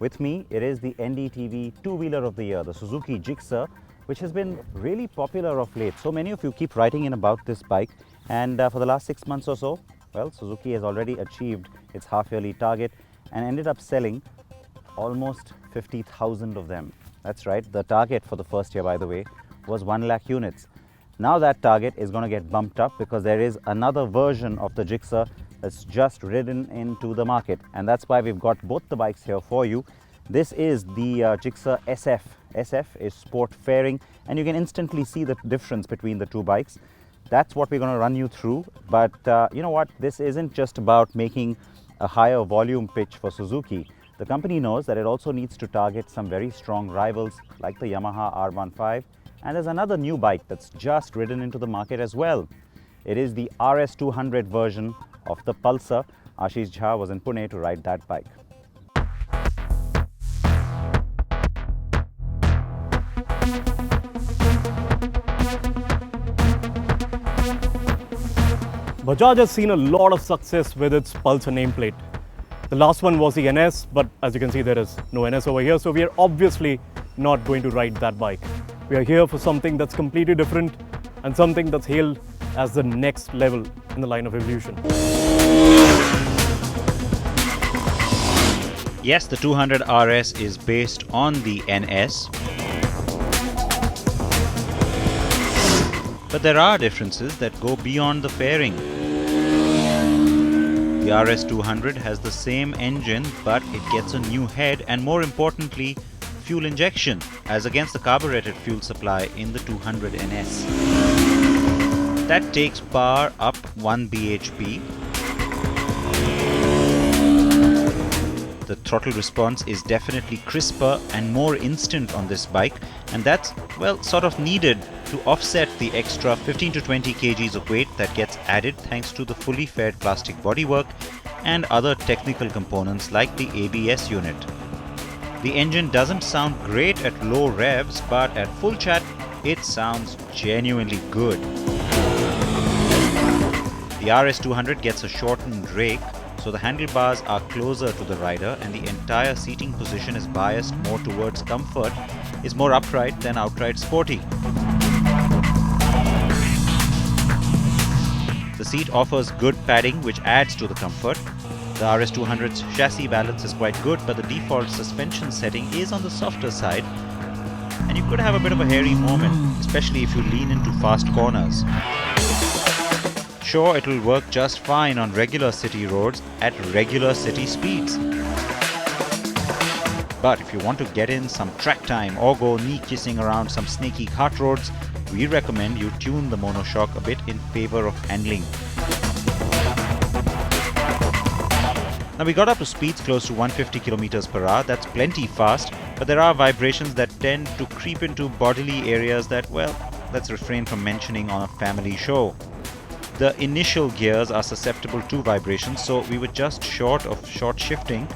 With me, it is the NDTV two-wheeler of the year, the Suzuki Gixxer, which has been really popular of late. So many of you keep writing in about this bike, and for the last 6 months or so, well, Suzuki has already achieved its half-yearly target and ended up selling almost 50,000 of them. That's right, the target for the first year, by the way, was 1 lakh units. Now that target is going to get bumped up because there is another version of the Gixxer that's just ridden into the market, and that's why we've got both the bikes here for you. This is the Gixxer SF. SF is sport fairing, and you can instantly see the difference between the two bikes. That's what we're going to run you through. But you know what, this isn't just about making a higher volume pitch for Suzuki. The company knows that it also needs to target some very strong rivals like the Yamaha R15, and there's another new bike that's just ridden into the market as well. It is the RS200 version of the Pulsar. Ashish Jha was in Pune to ride that bike. Bajaj has seen a lot of success with its Pulsar nameplate. The last one was the NS, but as you can see, there is no NS over here, so we are obviously not going to ride that bike. We are here for something that's completely different and something that's hailed as the next level in the line of evolution. Yes, the 200 RS is based on the NS. But there are differences that go beyond the fairing. The RS200 has the same engine, but it gets a new head and, more importantly, fuel injection as against the carbureted fuel supply in the 200 NS. That takes power up 1 bhp. The throttle response is definitely crisper and more instant on this bike, and that's, well, sort of needed to offset the extra 15 to 20 kgs of weight that gets added thanks to the fully faired plastic bodywork and other technical components like the ABS unit. The engine doesn't sound great at low revs, but at full chat, it sounds genuinely good. The RS200 gets a shortened rake, so the handlebars are closer to the rider and the entire seating position is biased more towards comfort, is more upright than outright sporty. The seat offers good padding which adds to the comfort. The RS200's chassis balance is quite good, but the default suspension setting is on the softer side and you could have a bit of a hairy moment, especially if you lean into fast corners. Sure, it will work just fine on regular city roads at regular city speeds. But if you want to get in some track time or go knee-kissing around some snaky kart roads, we recommend you tune the monoshock a bit in favor of handling. Now we got up to speeds close to 150 km per hour, that's plenty fast, but there are vibrations that tend to creep into bodily areas that, well, let's refrain from mentioning on a family show. The initial gears are susceptible to vibrations, so we were just short of short shifting,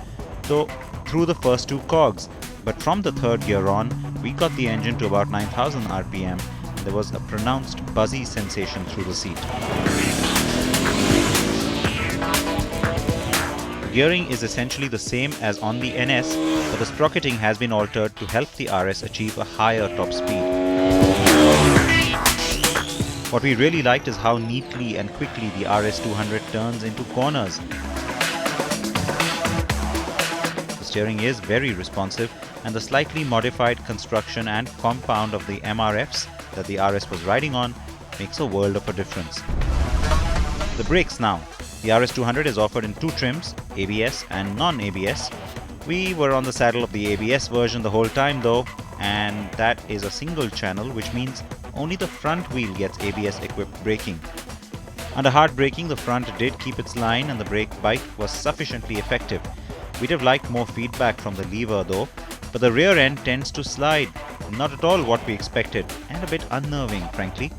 though through the first two cogs. But from the third gear on, we got the engine to about 9,000 RPM, and there was a pronounced buzzy sensation through the seat. The gearing is essentially the same as on the NS, but the sprocketing has been altered to help the RS achieve a higher top speed. What we really liked is how neatly and quickly the RS200 turns into corners. The steering is very responsive, and the slightly modified construction and compound of the MRFs that the RS was riding on makes a world of a difference. The brakes now. The RS200 is offered in two trims, ABS and non-ABS. We were on the saddle of the ABS version the whole time though, and that is a single channel, which means only the front wheel gets ABS equipped braking. Under hard braking, the front did keep its line and the brake bite was sufficiently effective. We'd have liked more feedback from the lever though, but the rear end tends to slide. Not at all what we expected, and a bit unnerving, frankly.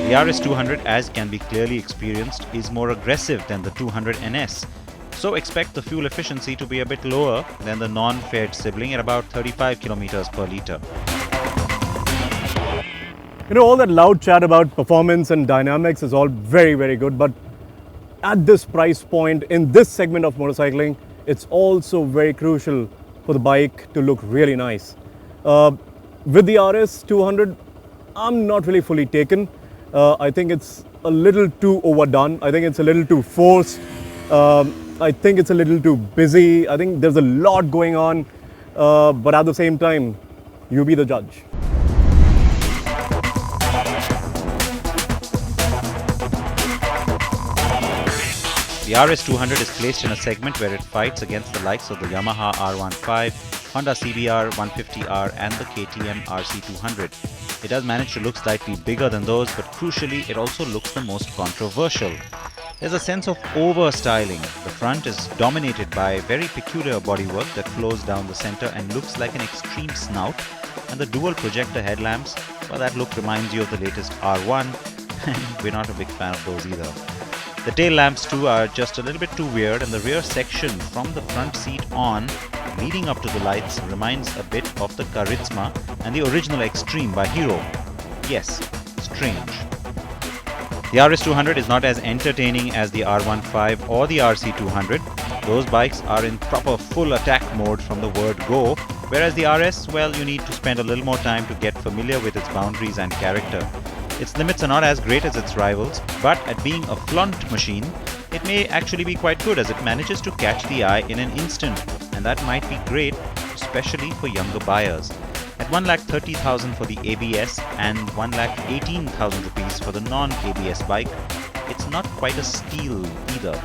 The RS200, as can be clearly experienced, is more aggressive than the 200 NS. So expect the fuel efficiency to be a bit lower than the non-faired sibling at about 35 km per litre. You know, all that loud chat about performance and dynamics is all very, very good, but at this price point, in this segment of motorcycling, it's also very crucial for the bike to look really nice. With the RS200, I'm not really fully taken. I think it's a little too overdone. I think it's a little too forced. I think it's a little too busy. I think there's a lot going on. But at the same time, you be the judge. The RS200 is placed in a segment where it fights against the likes of the Yamaha R15, Honda CBR 150R and the KTM RC200. It does manage to look slightly bigger than those, but crucially it also looks the most controversial. There's a sense of over-styling. The front is dominated by very peculiar bodywork that flows down the center and looks like an extreme snout, and the dual projector headlamps, well, that look reminds you of the latest R1 and we're not a big fan of those either. The tail lamps too are just a little bit too weird, and the rear section from the front seat on leading up to the lights reminds a bit of the Charisma and the original Extreme by Hero. Yes, strange. The RS200 is not as entertaining as the R15 or the RC200. Those bikes are in proper full attack mode from the word go, whereas the RS, well, you need to spend a little more time to get familiar with its boundaries and character. Its limits are not as great as its rivals, but at being a flaunt machine, it may actually be quite good as it manages to catch the eye in an instant, and that might be great, especially for younger buyers. At 1,30,000 for the ABS and 1,18,000 rupees for the non-ABS bike, it's not quite a steal either.